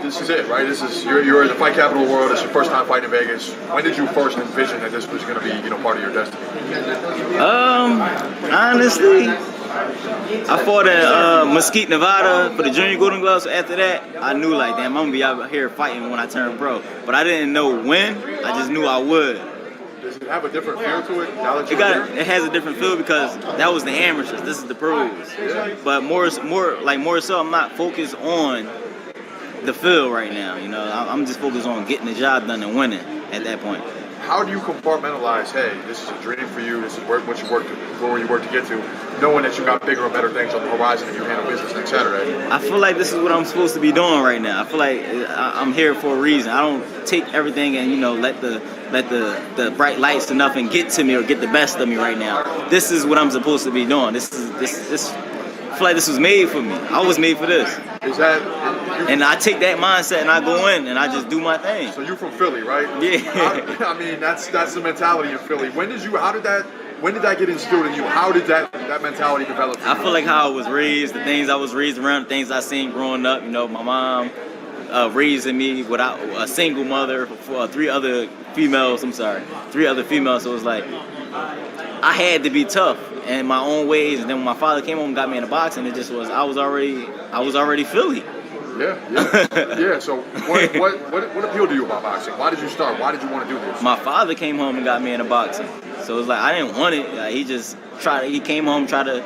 this is it, right? This is you're in the fight capital of the world. It's your first time fighting in Vegas. When did you first envision that this was going to be, part of your destiny? Honestly, I fought in Mesquite, Nevada for the Junior Golden Gloves. So after that, I knew like, damn, I'm gonna be out here fighting when I turn pro. But I didn't know when. I just knew I would. Does it have a different feel to it now that it has a different feel because that was the amateurs. This is the pros. Yeah. But more so, I'm not focused on the field right now. I'm just focused on getting the job done and winning at that point. How do you compartmentalize, hey, this is a dream for you, this is where you work to get to, knowing that you got bigger and better things on the horizon and you handle business next Saturday? I feel like this is what I'm supposed to be doing right now. I feel like I'm here for a reason. I don't take everything and, let the bright lights and nothing get to me or get the best of me right now. This is what I'm supposed to be doing. This I feel like this was made for me. I was made for this. Is that... And I take that mindset and I go in and I just do my thing. So you're from Philly, right? Yeah. I mean, that's the mentality of Philly. When did that get instilled in you? How did that mentality develop? I feel like how I was raised, the things I was raised around, the things I seen growing up. My mom raising me without a single mother for three other females. So it was like I had to be tough in my own ways. And then when my father came home and got me into boxing, it just was I was already Philly. Yeah. So what appealed to you about boxing? Why did you start? Why did you want to do this? My father came home and got me into boxing. So it was like I didn't want it. He came home, tried to,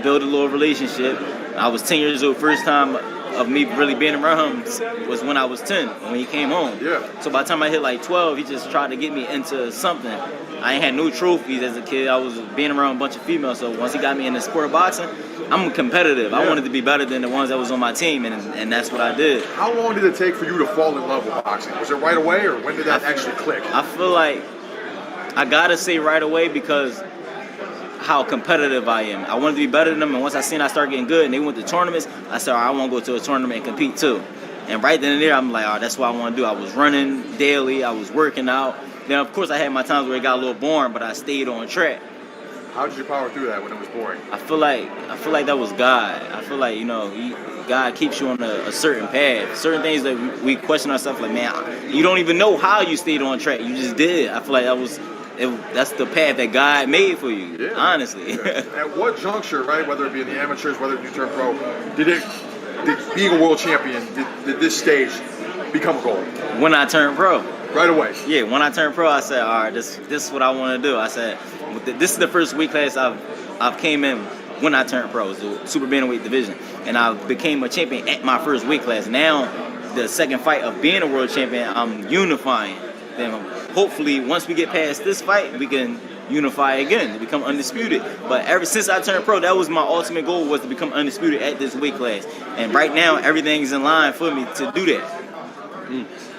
build a little relationship. I was 10 years old. First time of me really being around him was when I was 10, when he came home. Yeah. So by the time I hit like 12, he just tried to get me into something. I ain't had no trophies as a kid. I was being around a bunch of females. So once he got me in the sport of boxing, I'm competitive. Yeah. I wanted to be better than the ones that was on my team, and that's what I did. How long did it take for you to fall in love with boxing? Was it right away, or when did that actually click? I feel like I gotta say right away because how competitive I am. I wanted to be better than them, and once I seen I started getting good and they went to tournaments, I said, I want to go to a tournament and compete too. And right then and there, I'm like, that's what I want to do. I was running daily. I was working out. Then, of course, I had my times where it got a little boring, but I stayed on track. How did you power through that when it was boring? I feel like that was God. I feel like, God keeps you on a certain path. Certain things that we question ourselves, like, man, you don't even know how you stayed on track. You just did. I feel like that's the path that God made for you, honestly. Yeah. At what juncture, right, whether it be in the amateurs, whether you turn pro, did being a world champion, did this stage become a goal? When I turned pro. Right away? Yeah, when I turned pro, I said, all right, this is what I want to do. I said, this is the first weight class I've came in when I turned pro. It was the super bantamweight division. And I became a champion at my first weight class. Now, the second fight of being a world champion, I'm unifying. Then hopefully, once we get past this fight, we can unify again to become undisputed. But ever since I turned pro, that was my ultimate goal, was to become undisputed at this weight class. And right now, everything's in line for me to do that.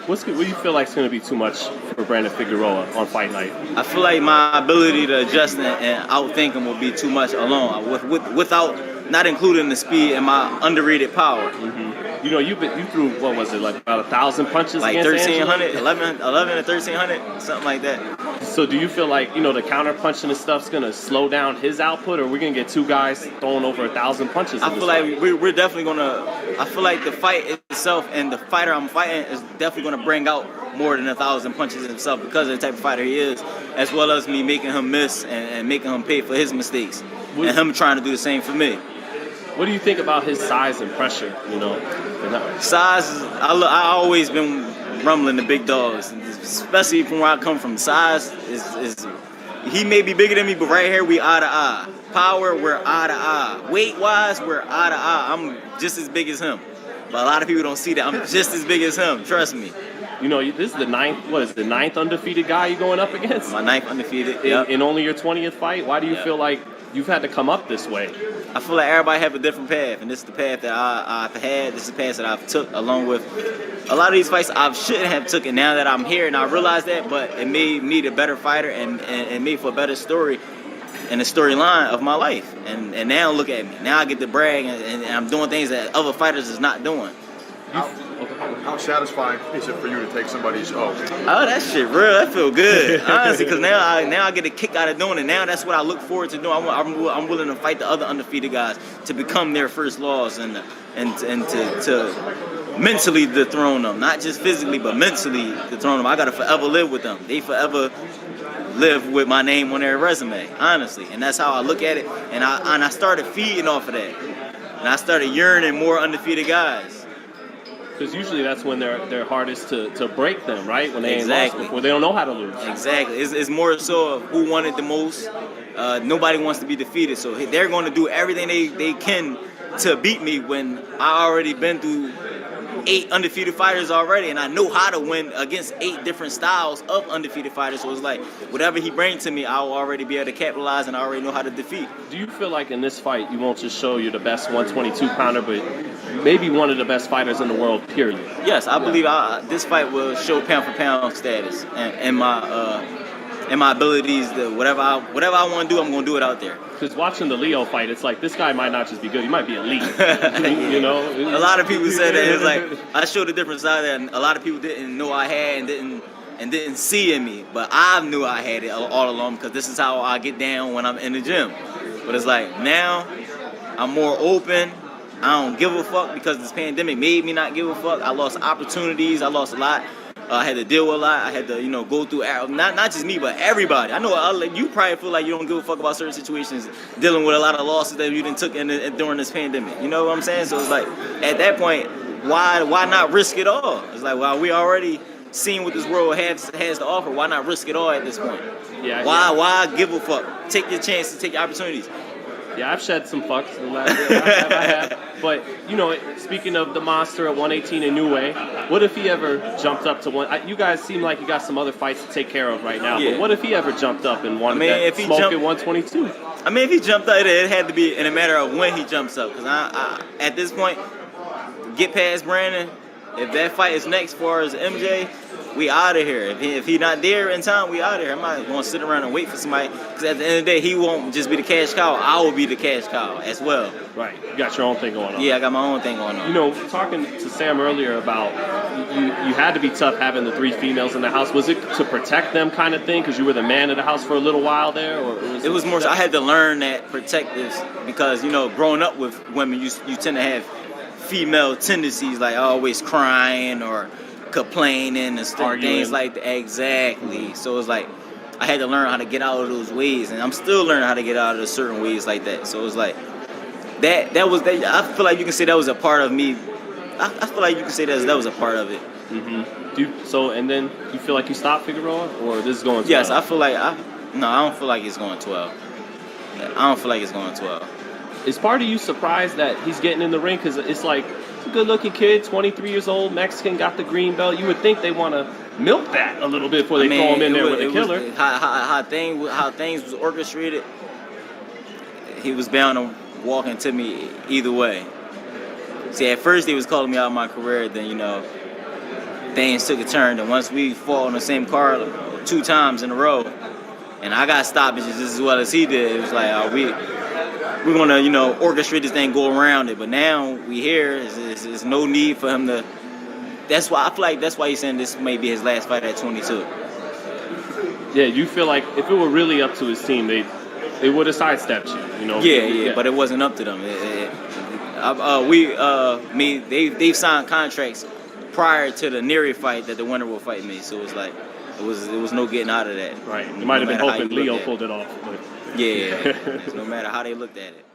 What do you feel like is going to be too much for Brandon Figueroa on fight night? I feel like my ability to adjust and outthink him will be too much alone, without not including the speed and my underrated power. Mm-hmm. You threw, what was it, like about 1,000 punches? Like 1,300, 11 to 1,300, something like that. So do you feel like, the counter punching and stuff's going to slow down his output, or we're going to get two guys throwing over 1,000 punches? I feel like we're definitely going to, I feel like the fight itself and the fighter I'm fighting is definitely going to bring out more than 1,000 punches himself because of the type of fighter he is, as well as me making him miss and making him pay for his mistakes, and him trying to do the same for me. What do you think about his size and pressure, Size, I always been rumbling the big dogs, especially from where I come from. Size is he may be bigger than me, but right here we eye to eye. Power, we're eye to eye. Weight-wise, we're eye to eye. I'm just as big as him. But a lot of people don't see that. I'm just as big as him, trust me. This is the ninth undefeated guy you're going up against? My ninth undefeated, yep. In only your 20th fight? Why do you feel like you've had to come up this way? I feel like everybody have a different path, and this is the path that I've had. This is the path that I've took, along with a lot of these fights I shouldn't have took. And now that I'm here and I realize that, but it made me the better fighter and made for a better story and the storyline of my life. And now look at me. Now I get to brag, and I'm doing things that other fighters is not doing. How satisfying is it for you to take somebody's Oh, that shit real. That feel good, honestly, because now I get a kick out of doing it. Now that's what I look forward to doing. I'm willing to fight the other undefeated guys to become their first loss and to mentally dethrone them, not just physically, but mentally dethrone them. I gotta forever live with them. They forever live with my name on their resume, honestly, and that's how I look at it. And I started feeding off of that, and I started yearning more undefeated guys. Because usually that's when they're hardest to break them, right? When they ain't Exactly. lost before, they don't know how to lose. Exactly. It's more so of who wanted the most. Nobody wants to be defeated, so they're going to do everything they can to beat me when I already been through 8 undefeated fighters already, and I know how to win against 8 different styles of undefeated fighters. So it's like whatever he brings to me, I will already be able to capitalize, and I already know how to defeat. Do you feel like in this fight you won't just show you're the best 122 pounder, but maybe one of the best fighters in the world, period? Yes, I believe this fight will show pound for pound status and my abilities. Whatever I want to do, I'm going to do it out there. Because watching the Leo fight, it's like this guy might not just be good, he might be elite. You know, a lot of people said that. It's like I showed a different side that a lot of people didn't know I had and didn't see in me, but I knew I had it all along because this is how I get down when I'm in the gym. But it's like now I'm more open. I don't give a fuck because this pandemic made me not give a fuck. I lost opportunities. I lost a lot. I had to deal with a lot. I had to, go through, not just me, but everybody. I know you probably feel like you don't give a fuck about certain situations, dealing with a lot of losses that you didn't took during this pandemic. You know what I'm saying? So it's like, at that point, why not risk it all? It's like, well, we already seen what this world has to offer. Why not risk it all at this point? Yeah. Why give a fuck? Take your chances, take your opportunities. Yeah, I've shed some fucks in the last year. I have. But, speaking of the monster at 118 in New Way, what if he ever jumped up to one? You guys seem like you got some other fights to take care of right now. Yeah. But what if he ever jumped up and wanted that smoke at 122? I mean, if he jumped up, it had to be in a matter of when he jumps up. Because I at this point, get past Brandon. If that fight is next for as MJ, we out of here. If he not there in time, we out of here. I'm not going to sit around and wait for somebody. Because at the end of the day, he won't just be the cash cow. I will be the cash cow as well. Right. You got your own thing going on. Yeah, I got my own thing going on. Talking to Sam earlier about you had to be tough having the 3 females in the house. Was it to protect them kind of thing because you were the man of the house for a little while there? Or it was more so I had to learn that protective because, growing up with women, you tend to have female tendencies like always crying or complaining and things like that. Exactly. So it's like I had to learn how to get out of those ways, and I'm still learning how to get out of certain ways like that. So it's like that was that. I feel like you can say that was a part of me. I feel like you can say that was a part of it. Mm-hmm. And then you feel like you stopped Figueroa, or this is going 12? Yes, I feel like I don't feel like it's going 12. I don't feel like it's going 12. Is part of you surprised that he's getting in the ring? Because it's like, it's a good-looking kid, 23 years old, Mexican, got the green belt. You would think they want to milk that a little bit before they throw him in there with a killer. How things was orchestrated, he was bound to walk into me either way. See, at first they was calling me out of my career, then, things took a turn. And once we fought on the same card 2 times in a row, and I got stoppages just as well as he did, it was like, we're going to, orchestrate this thing, go around it. But now we here, there's no need for him to. That's why I feel like that's why he's saying this may be his last fight at 22. Yeah, you feel like if it were really up to his team, they would have sidestepped you. Yeah, but it wasn't up to them. They've signed contracts prior to the Neri fight that the winner will fight me. So it's like it was no getting out of that. Right. You might have been hoping Leo pulled it off. But. Yeah, no matter how they looked at it.